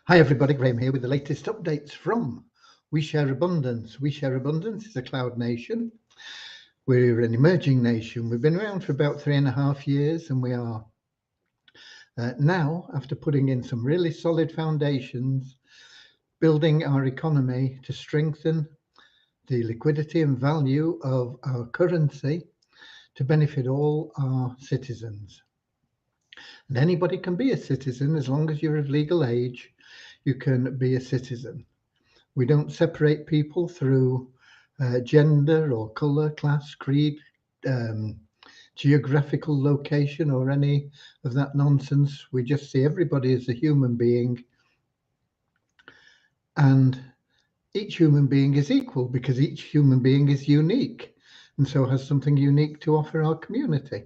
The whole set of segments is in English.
Hi everybody, Graham here with the latest updates from We Share Abundance. We Share Abundance is a cloud nation. We're an emerging nation. We've been around for about 3.5 years, and we are now, after putting in some really solid foundations, building our economy to strengthen the liquidity and value of our currency to benefit all our citizens. And anybody can be a citizen as long as you're of legal age. You can be a citizen. We don't separate people through gender or color, class, creed, geographical location, or any of that nonsense. We just see everybody as a human being, and each human being is equal because each human being is unique and so has something unique to offer our community.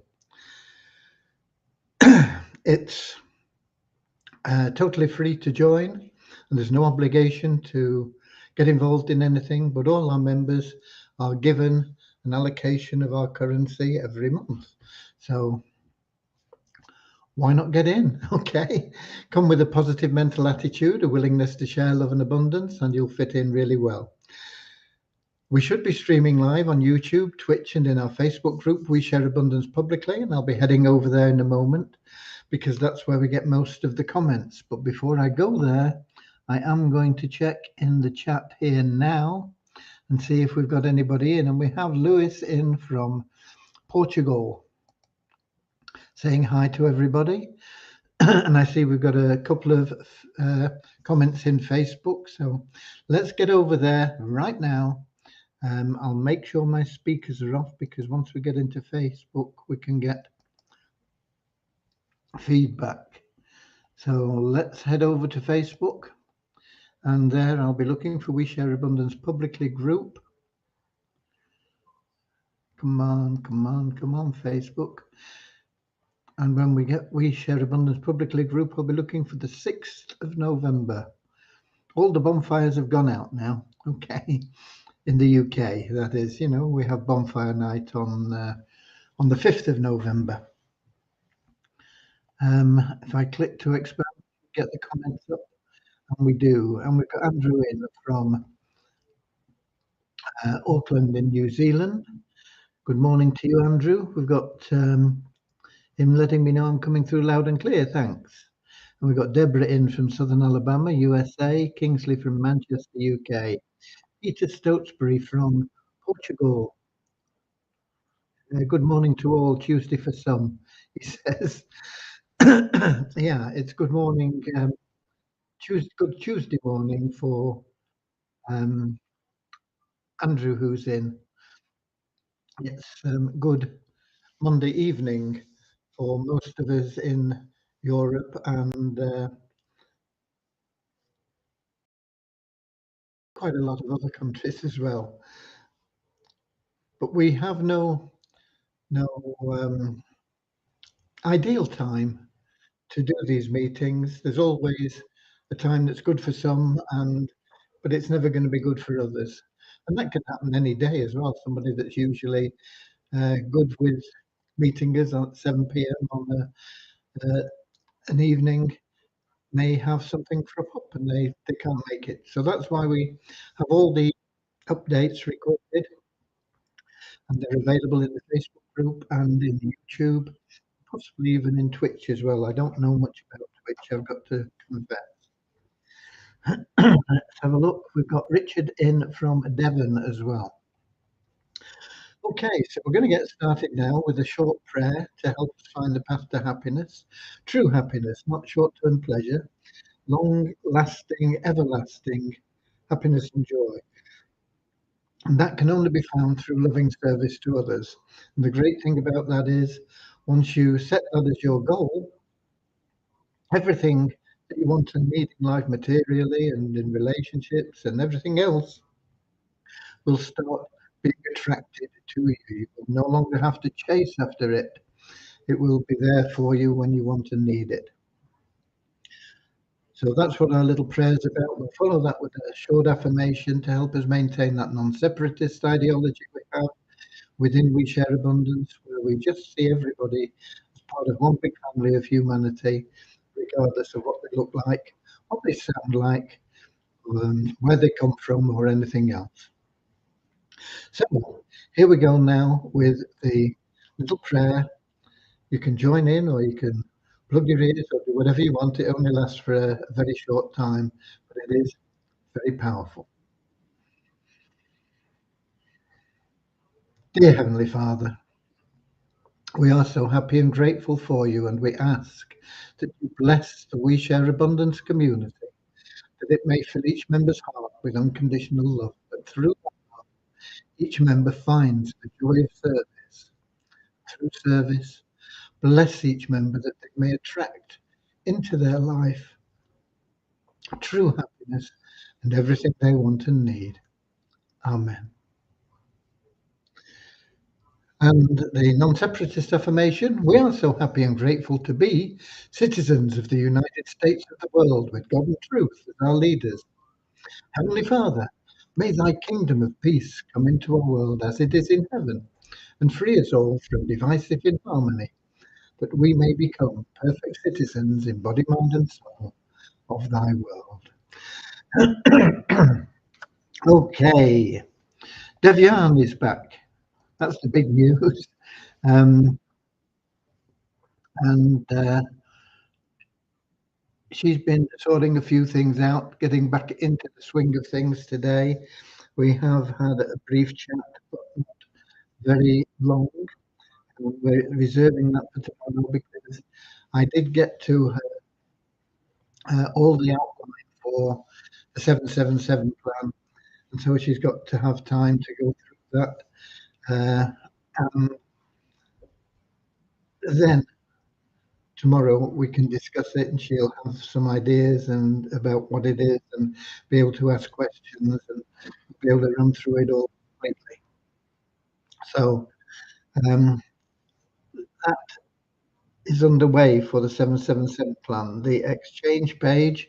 It's totally free to join, and there's no obligation to get involved in anything, but all our members are given an allocation of our currency every month. So why not get in? Okay, come with a positive mental attitude, a willingness to share love and abundance, and you'll fit in really well. We should be streaming live on YouTube, Twitch, and in our Facebook group, We Share Abundance Publicly, and I'll be heading over there in a moment because that's where we get most of the comments. But before I go there, I am going to check in the chat here now and see if we've got anybody in. And we have Lewis in from Portugal saying hi to everybody. And I see we've got a couple of comments in Facebook. So let's get over there right now. I'll make sure my speakers are off because once we get into Facebook, we can get feedback. So let's head over to Facebook, and there I'll be looking for We Share Abundance Publicly group. Come on, Facebook. And when we get We Share Abundance Publicly group, I'll be looking for the 6th of November. All the bonfires have gone out now, okay, in the UK. That is, you know, we have bonfire night on the 5th of November. If I click to expand, get the comments up, and we do. And we've got Andrew in from Auckland in New Zealand. Good morning to you, Andrew. We've got him letting me know I'm coming through loud and clear. Thanks. And we've got Deborah in from Southern Alabama, USA. Kingsley from Manchester, UK. Peter Stotesbury from Portugal. Good morning to all. Tuesday for some, he says. Yeah, it's good morning. Good Tuesday morning for Andrew, who's in. It's good Monday evening for most of us in Europe and quite a lot of other countries as well. But we have no ideal time to do these meetings. There's always a time that's good for some, but it's never going to be good for others. And that can happen any day as well. Somebody that's usually good with meeting us at 7 p.m. on an evening may have something crop up and they can't make it. So that's why we have all the updates recorded, and they're available in the Facebook group and in YouTube, possibly even in Twitch as well. I don't know much about Twitch, I've got to confess. Let's have a look. We've got Richard in from Devon as well. Okay, so we're going to get started now with a short prayer to help us find the path to happiness, true happiness, not short-term pleasure, long-lasting, everlasting happiness and joy. And that can only be found through loving service to others. And the great thing about that is once you set that as your goal, everything that you want and need in life materially and in relationships and everything else will start being attracted to you. You will no longer have to chase after it. It will be there for you when you want and need it. So that's what our little prayer is about. We'll follow that with a short affirmation to help us maintain that non-separatist ideology we have within We Share Abundance, where we just see everybody as part of one big family of humanity, regardless of what they look like what they sound like, where they come from, or anything else. So here we go now with the little prayer. You can join in or you can plug your ears or do whatever you want. It only lasts for a very short time, but it is very powerful. Dear Heavenly Father, we are so happy and grateful for you, and we ask that you bless the We Share Abundance community, that it may fill each member's heart with unconditional love, that through that love, each member finds the joy of service. Through service, bless each member that they may attract into their life true happiness and everything they want and need. Amen. And the non-separatist affirmation, we are so happy and grateful to be citizens of the United States of the world with God and truth as our leaders. Heavenly Father, may thy kingdom of peace come into our world as it is in heaven, and free us all from divisive inharmony, that we may become perfect citizens in body, mind, and soul of thy world. Okay, Devian is back. That's the big news. Um, and she's been sorting a few things out, getting back into the swing of things today. We have had a brief chat, but not very long. And we're reserving that for tomorrow because I did get to her all the outline for the 777 plan, and so she's got to have time to go through that. And then tomorrow we can discuss it, and she'll have some ideas and about what it is, and be able to ask questions and be able to run through it all completely. So that is underway for the 777 plan. The exchange page,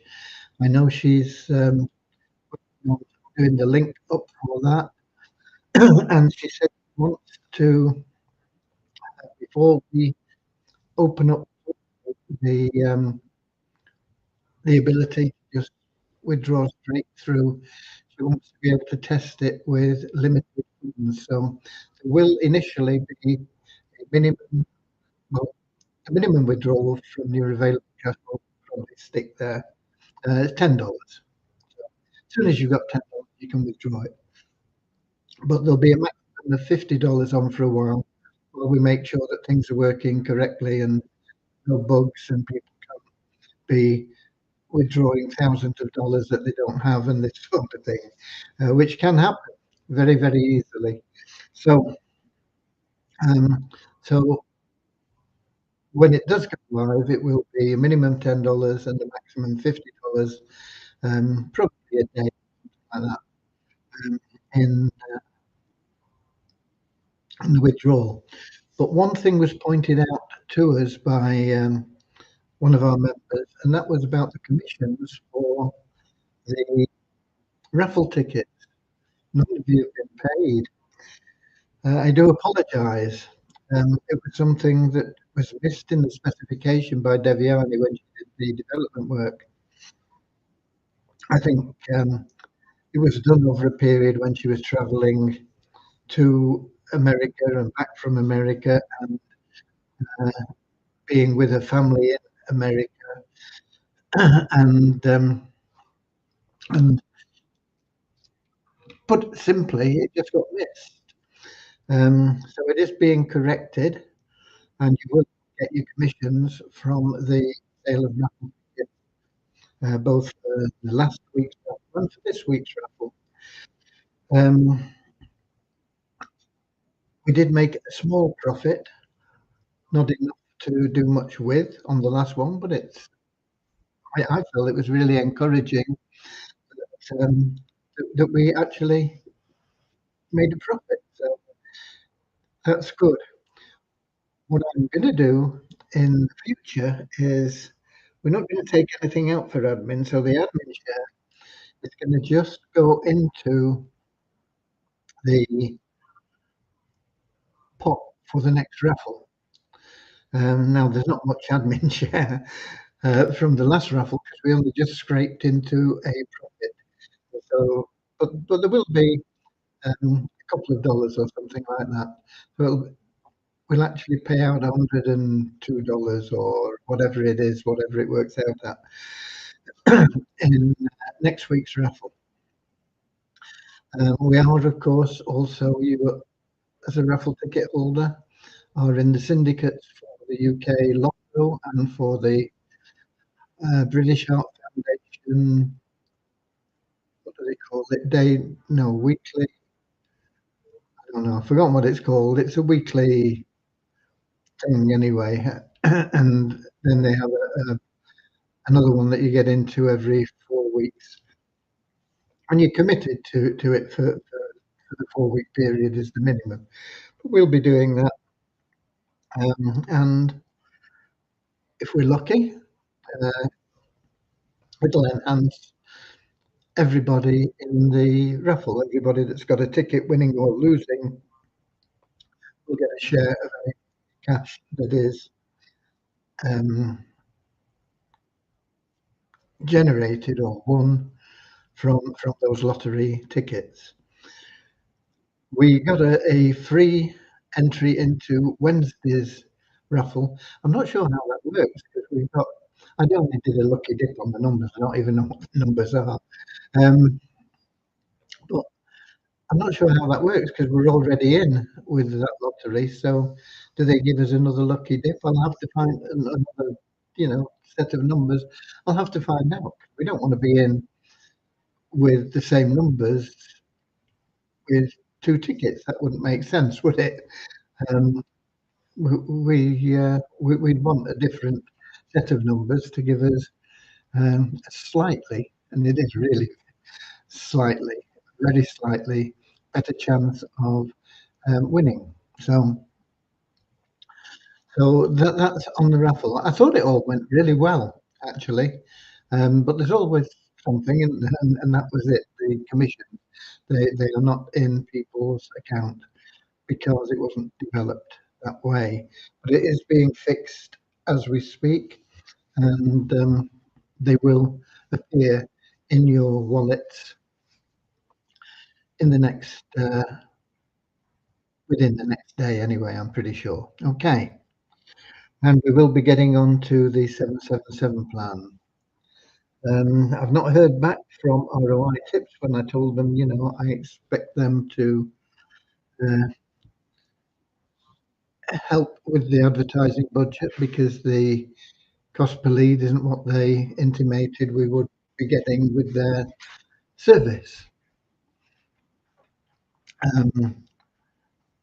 I know she's doing the link up for that, and she said she wants to, before we open up the ability to just withdraw straight through, she wants to be able to test it with limited funds. So there will initially be a minimum, well, a minimum withdrawal from your available cash will probably stick there. It's $10. So as soon as you've got $10, you can withdraw it. But there'll be a maximum of $50 on for a while, while we make sure that things are working correctly and no bugs and people can't be withdrawing thousands of dollars that they don't have and this sort of thing, which can happen very, very easily. So, um, so when it does go live, it will be a minimum $10 and a maximum $50, probably a day like that, in, in the withdrawal. But one thing was pointed out to us by one of our members, and that was about the commissions for the raffle tickets. None of you have been paid. I do apologise. It was something that was missed in the specification by Deviani when she did the development work. I think it was done over a period when she was travelling to America and back from America, and being with her family in America, and put simply, it just got missed. So it is being corrected, and you will get your commissions from the sale of raffle tickets, both for the last week's raffle and for this week's raffle. We did make a small profit, not enough to do much with on the last one, but I felt it was really encouraging that we actually made a profit. So that's good. What I'm going to do in the future is we're not going to take anything out for admin. So the admin share is going to just go into the pot for the next raffle. Now there's not much admin share, from the last raffle because we only just scraped into a profit. So, but there will be a couple of dollars or something like that. So we'll actually pay out $102 or whatever it is, whatever it works out at in next week's raffle. We are, of course, also you as a raffle ticket holder are in the syndicates for the UK Lotto and for the British Heart Foundation. What do they call it? Weekly. I don't know. I've forgotten what it's called. It's a weekly thing anyway. And then they have another one that you get into every 4 weeks. And you're committed to it for the 4 week period is the minimum. But we'll be doing that. And if we're lucky, it'll enhance everybody in the raffle. Everybody that's got a ticket, winning or losing, will get a share of any cash that is generated or won from those lottery tickets. We got a free entry into Wednesday's raffle. I'm not sure how that works because we've got. I only did a lucky dip on the numbers. I don't even know what the numbers are. But I'm not sure how that works because we're already in with that lottery. So, do they give us another lucky dip? I'll have to find another, set of numbers. I'll have to find out. We don't want to be in with the same numbers with two tickets. That wouldn't make sense, would it? Um, we'd want a different set of numbers to give us slightly, and it is really slightly, very slightly better chance of winning. So that's on the raffle. I thought it all went really well, actually, but there's always something, and that was it. The commission, they are not in people's account because it wasn't developed that way. But it is being fixed as we speak, and they will appear in your wallets in the next within the next day anyway, I'm pretty sure. Okay. And we will be getting on to the 777 plan. I've not heard back from ROI Tips when I told them, I expect them to uh, help with the advertising budget because the cost per lead isn't what they intimated we would be getting with their service.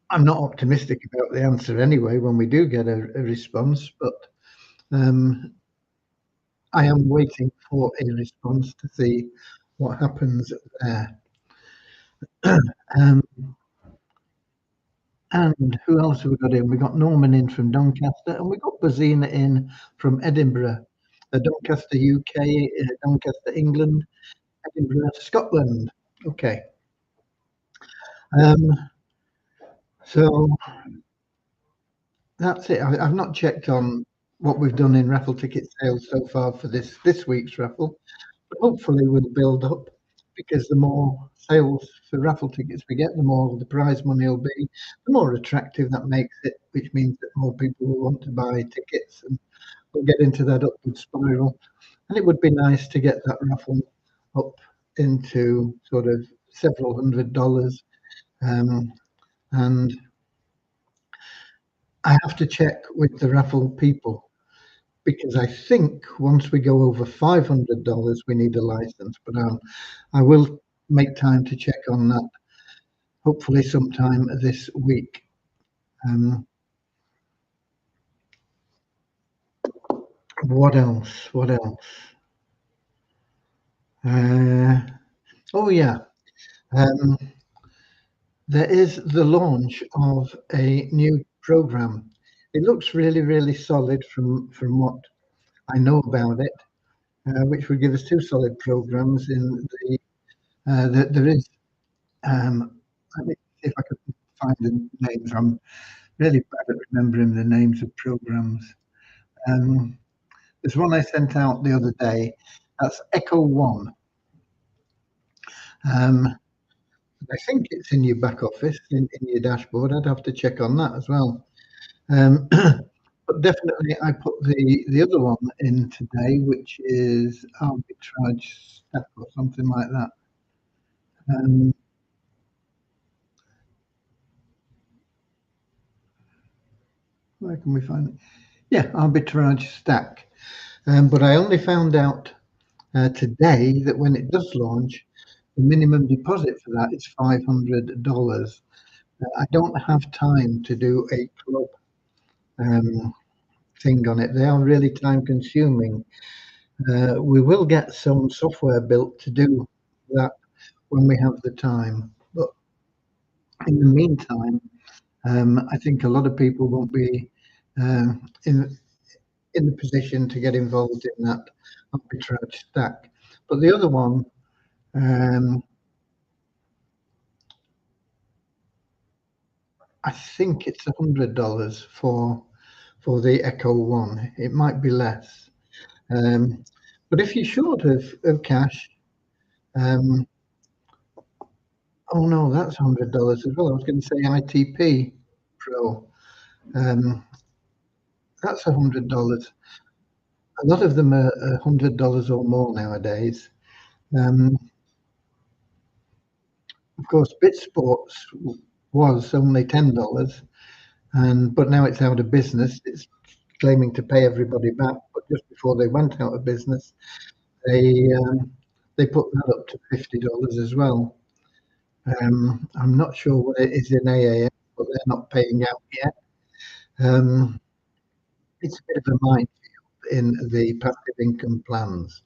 I'm not optimistic about the answer anyway when we do get a response, but I am waiting for a response to see what happens there. And who else have we got in? We got Norman in from Doncaster, and we got Bazina in from Edinburgh, Doncaster, UK, Doncaster, England, Edinburgh, Scotland. Okay. So that's it. I've not checked on what we've done in raffle ticket sales so far for this week's raffle, but hopefully we'll build up because the more sales for raffle tickets we get, the more the prize money will be, the more attractive that makes it, which means that more people will want to buy tickets and we'll get into that upward spiral. And it would be nice to get that raffle up into sort of several $100s. And I have to check with the raffle people because I think once we go over $500, we need a license. But I will make time to check on that. Hopefully, sometime this week. What else? What else? Oh yeah, there is the launch of a new program. It looks really, really solid from what I know about it, which would give us two solid programs. There is. Let me see if I can find the names. I'm really bad at remembering the names of programs. There's one I sent out the other day. That's Echo One. I think it's in your back office, in your dashboard. I'd have to check on that as well. But definitely, I put the other one in today, which is arbitrage step or something like that. Where can we find it? Yeah, arbitrage stack. But I only found out today that when it does launch, the minimum deposit for that is $500. I don't have time to do a club thing on it. They are really time consuming. We will get some software built to do that when we have the time. But in the meantime, I think a lot of people won't be in the position to get involved in that arbitrage stack. But the other one, I think it's $100 for the Echo One. It might be less. But if you're short of cash, oh no, that's $100 as well. I was going to say ITP Pro. That's $100. A lot of them are $100 or more nowadays. Of course, BitSports was only $10, but now it's out of business. It's claiming to pay everybody back, but just before they went out of business, they put that up to $50 as well. I'm not sure what it is in AAM, but they're not paying out yet. It's a bit of a minefield in the passive income plans.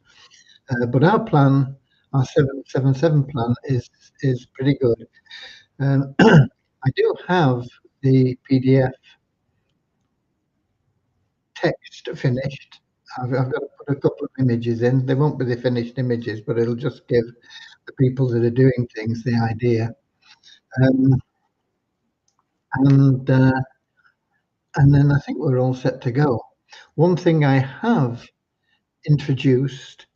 But our plan, our 777 plan, is pretty good. I do have the PDF text finished. I've got to put a couple of images in. They won't be the finished images, but it'll just give the people that are doing things the idea. And then I think we're all set to go. One thing I have introduced,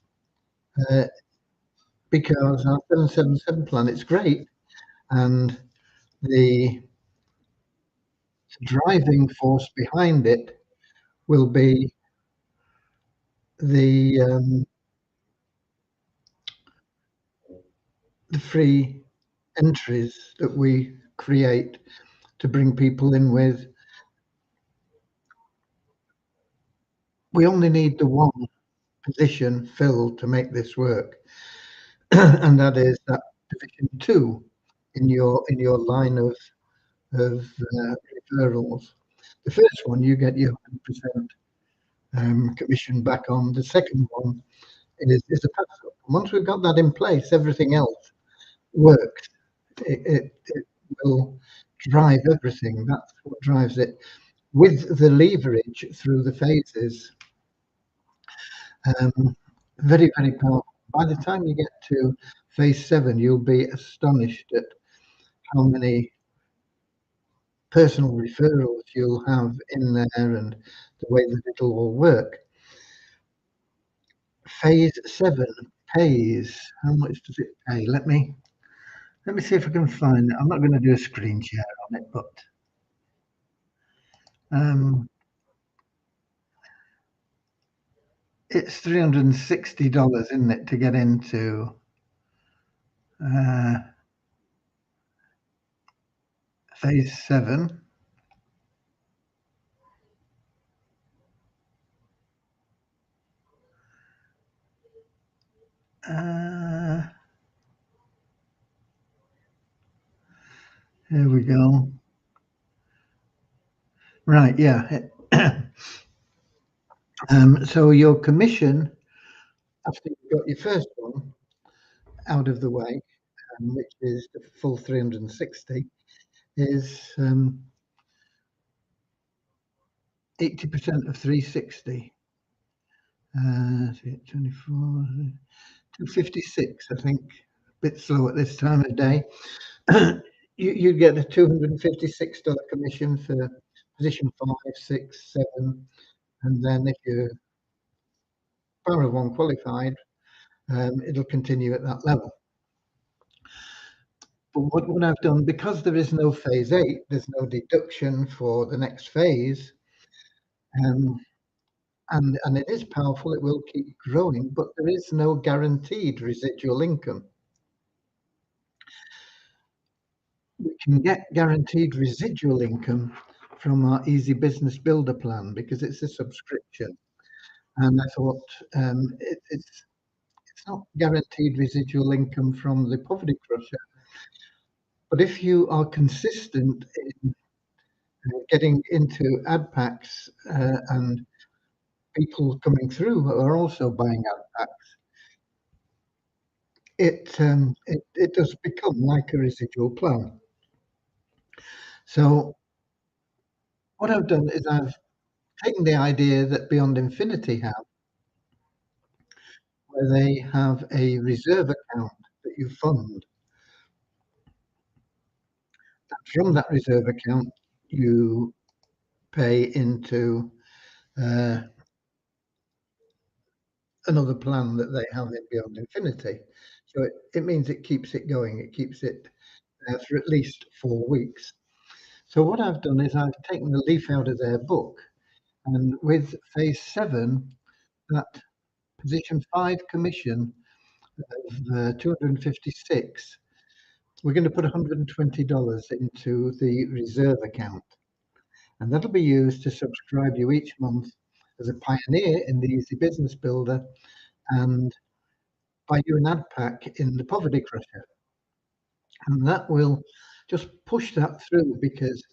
because our 777 plan, it's great, and the driving force behind it will be the free entries that we create to bring people in with. We only need the one position filled to make this work, and that is that position 2 in your line of referrals. The first one you get your 100% commission back on. The second one is a pass up. Once we've got that in place, everything else works. It will drive everything. That's what drives it. With the leverage through the phases, very, very powerful. By the time you get to phase 7, you'll be astonished at how many personal referrals you'll have in there and the way that it'll all work. Phase 7 pays. How much does it pay? Let me see if I can find it. I'm not going to do a screen share on it, but it's $360, isn't it, to get into phase 7. Here we go. Right, yeah. So your commission, after you've got your first one out of the way, which is the full 360, is 80% of 360. 24, 256, I think. A bit slow at this time of day. You get a $256 commission for position 5, 6, 7, and then if you Power of One qualified, it'll continue at that level. But what I've done, because there is no phase 8, there's no deduction for the next phase, um, and it is powerful, it will keep growing, but there is no guaranteed residual income. We can get guaranteed residual income from our Easy Business Builder plan because it's a subscription. And I thought it's not guaranteed residual income from the Poverty Crusher, but if you are consistent in getting into ad packs and people coming through who are also buying ad packs, it does become like a residual plan. So what I've done is I've taken the idea that Beyond Infinity have, where they have a reserve account that you fund. From that reserve account, you pay into another plan that they have in Beyond Infinity. So it means it keeps it going. It keeps it for at least 4 weeks. So what I've done is I've taken the leaf out of their book, and with phase 7, that position 5 commission of 256, we're going to put $120 into the reserve account, and that'll be used to subscribe you each month as a pioneer in the Easy Business Builder and buy you an ad pack in the Poverty Crusher. And that will just push that through because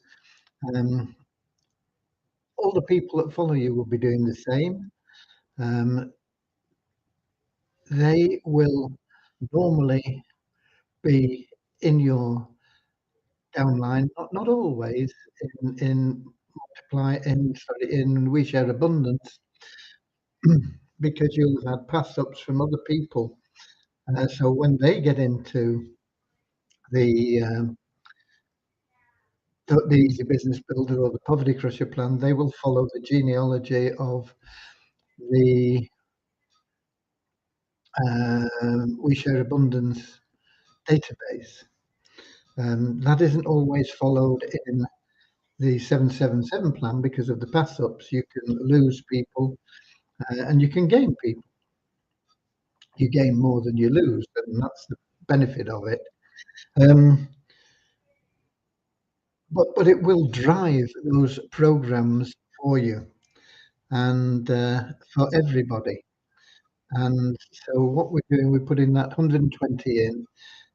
all the people that follow you will be doing the same. They will normally be in your downline, not always in We Share Abundance, because you'll have had pass ups from other people. So when they get into the Easy Business Builder or the Poverty Crusher plan, they will follow the genealogy of the We Share Abundance database. That isn't always followed in the 777 plan because of the pass ups. You can lose people and you can gain people. You gain more than you lose, and that's the benefit of it. But it will drive those programs for you and for everybody. And so what we're doing, we're putting that 120 in.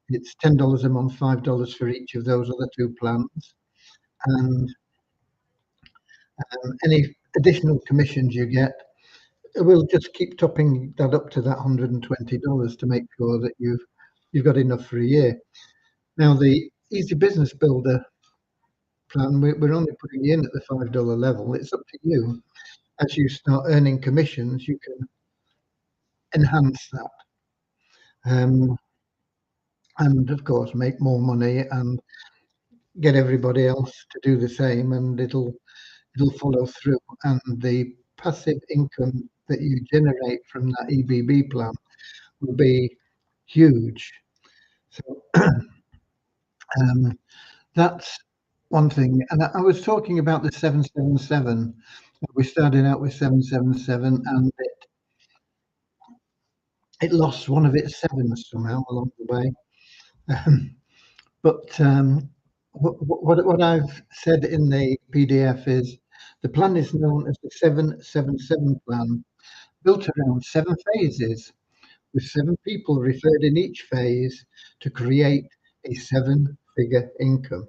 It's $10 a month, $5 for each of those other 2 plans, and any additional commissions you get, we'll just keep topping that up to that $120 to make sure that you've got enough for a year. Now the Easy Business Builder plan, we're only putting you in at the $5 level. It's up to you. As you start earning commissions, you can enhance that, and of course make more money and get everybody else to do the same, and it'll follow through. And the passive income that you generate from that EBB plan will be huge. So that's one thing. And I was talking about the 777. We started out with 777, and it lost one of its sevens somehow along the way. But what I've said in the PDF is the plan is known as the 777 plan, built around 7 phases, with 7 people referred in each phase to create a 7-figure income.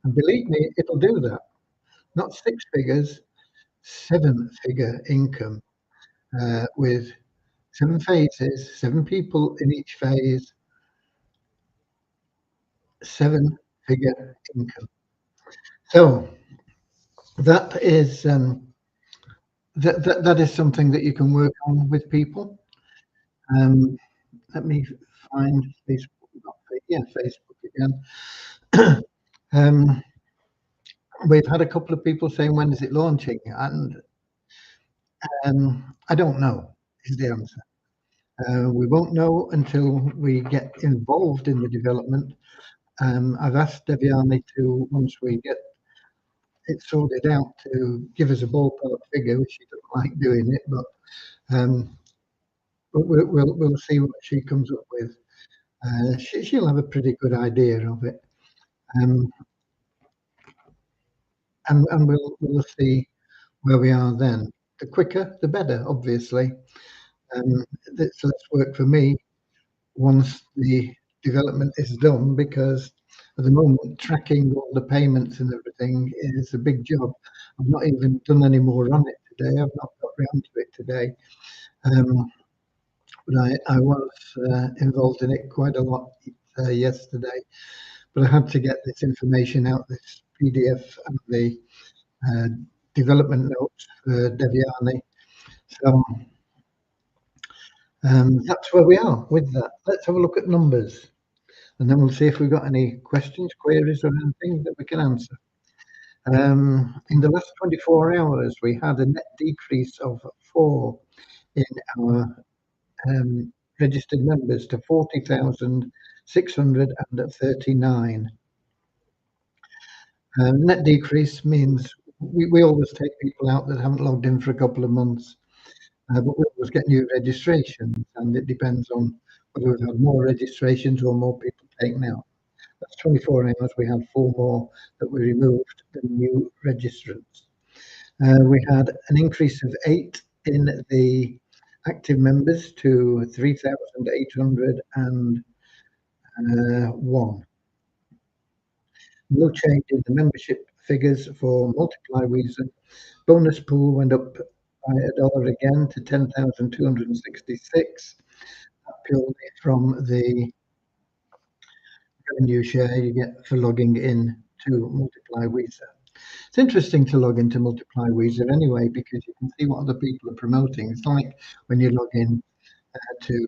And believe me, it'll do that. Not 6 figures, 7-figure income, with 7 phases, 7 people in each phase, 7-figure income. So that is that is something that you can work on with people. Let me find Facebook. Yeah, Facebook again. We've had a couple of people saying, when is it launching? And I don't know. is the answer. We won't know until we get involved in the development. I've asked Devyani to, once we get it sorted out, to give us a ballpark figure, which she doesn't like doing it, but um, we'll see what she comes up with. She'll have a pretty good idea of it, um, and we'll see where we are then. The quicker, the better, obviously. That's less work for me once the development is done, because at the moment tracking all the payments and everything is a big job. I've not even done any more on it today. I've not got round to it today. But I was involved in it quite a lot yesterday. But I had to get this information out, this PDF and the uh, development notes for Devyani. So that's where we are with that. Let's have a look at numbers, and then we'll see if we've got any questions, queries, or anything that we can answer. In the last 24 hours, we had a net decrease of 4 in our registered members to 40,639. Net decrease means we always take people out that haven't logged in for a couple of months, but we always get new registrations, and it depends on whether we've had more registrations or more people taken out. That's 24 hours. We had 4 more that we removed than new registrants. We had an increase of 8 in the active members to 3,801. No change in the membership figures for Multiply Weezer. Bonus pool went up by $1 again to 10,266. Purely from the revenue share you get for logging in to Multiply Weezer. It's interesting to log into Multiply Weezer anyway, because you can see what other people are promoting. It's like when you log in to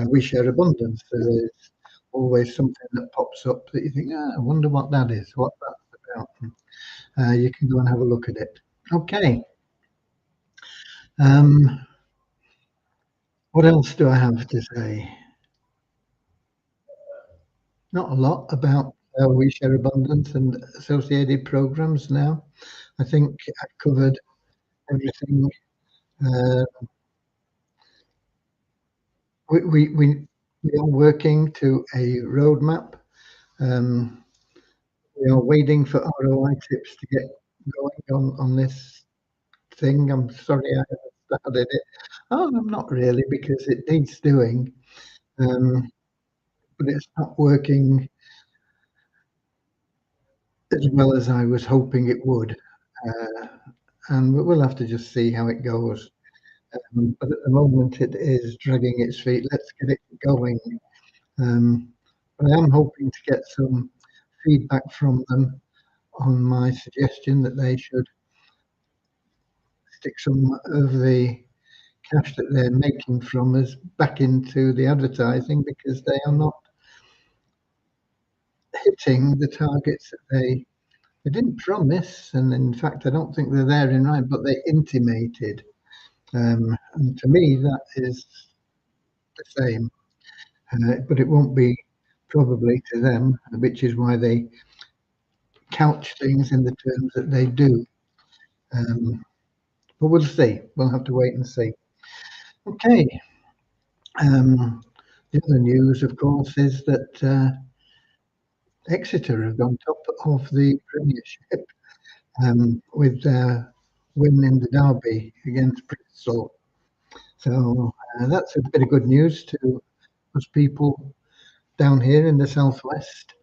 We Share Abundance. There's always something that pops up that you think, I wonder what that is, what that's about. You can go and have a look at it. Okay. What else do I have to say? Not a lot about We Share Abundance and associated programs now. I think I've covered everything. We are working to a roadmap. We are waiting for ROI tips to get going on this thing. I'm sorry I haven't started it. Oh, I'm not really, because it needs doing, but it's not working as well as I was hoping it would. And we'll have to just see how it goes. But at the moment, it is dragging its feet. Let's get it going. But I am hoping to get some feedback from them on my suggestion that they should stick some of the cash that they're making from us back into the advertising, because they are not hitting the targets that they didn't promise, and in fact, I don't think they're there in right, but they intimated. And to me, that is the same, but it won't be probably to them, which is why they couch things in the terms that they do. But we'll see. We'll have to wait and see. Okay. The other news, of course, is that Exeter have gone top of the Premiership with their win in the derby against Bristol. So that's a bit of good news to us people down here in the southwest.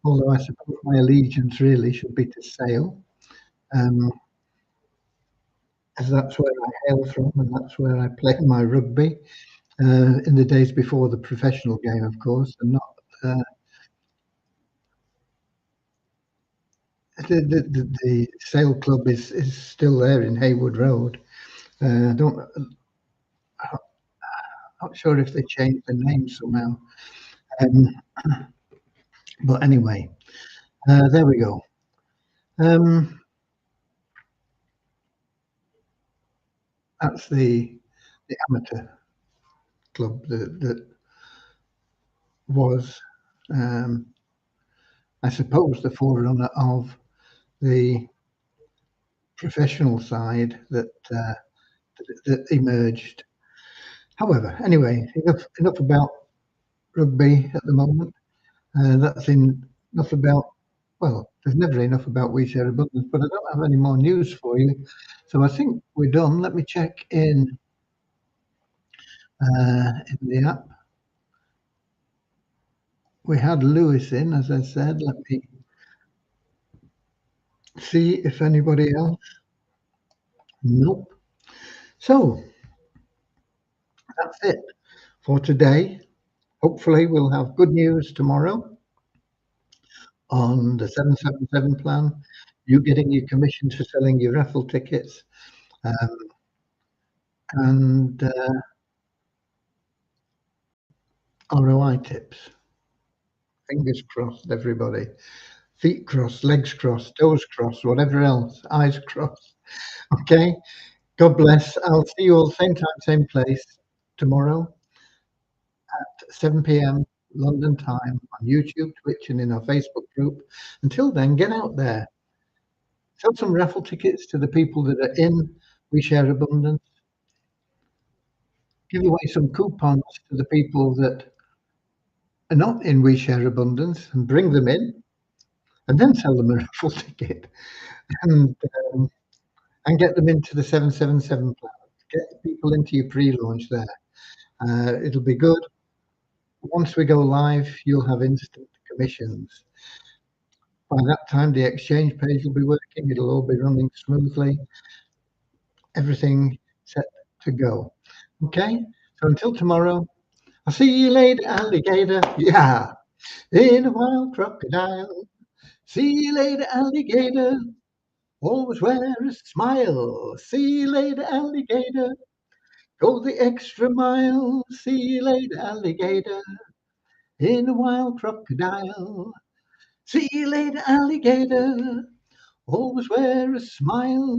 Although I suppose my allegiance really should be to Sale, as that's where I hail from and that's where I played my rugby in the days before the professional game, of course, and not the Sale Club is still there in Haywood Road. Don't Not sure if they changed the name somehow. But anyway, there we go. That's the the amateur club that was, um, I suppose, the forerunner of the professional side that emerged. However, anyway, enough about rugby at the moment. That's enough about. Well, there's never enough about We Share Abundance, but I don't have any more news for you. So I think we're done. Let me check in the app. We had Lewis in, as I said. Let me see if anybody else. Nope. So that's it for today. Hopefully, we'll have good news tomorrow on the 777 plan. You getting your commission for selling your raffle tickets, um, and ROI tips. Fingers crossed, everybody. Feet crossed, legs crossed, toes crossed, whatever else, eyes crossed. Okay. God bless. I'll see you all same time, same place tomorrow at 7 p.m. London time on YouTube, Twitch, and in our Facebook group. Until then, get out there. Sell some raffle tickets to the people that are in We Share Abundance. Give away some coupons to the people that are not in We Share Abundance and bring them in, and then sell them a raffle ticket and um, and get them into the 777 plan. Get people into your pre-launch there. It'll be good. Once we go live, you'll have instant commissions. By that time, the exchange page will be working. It'll all be running smoothly. Everything set to go. Okay. So until tomorrow, I'll see you later, alligator. Yeah. In a wild crocodile. See you later, alligator. Always wear a smile. See you later, alligator. Go the extra mile. See you later, alligator. In a wild crocodile. See you later, alligator. Always wear a smile.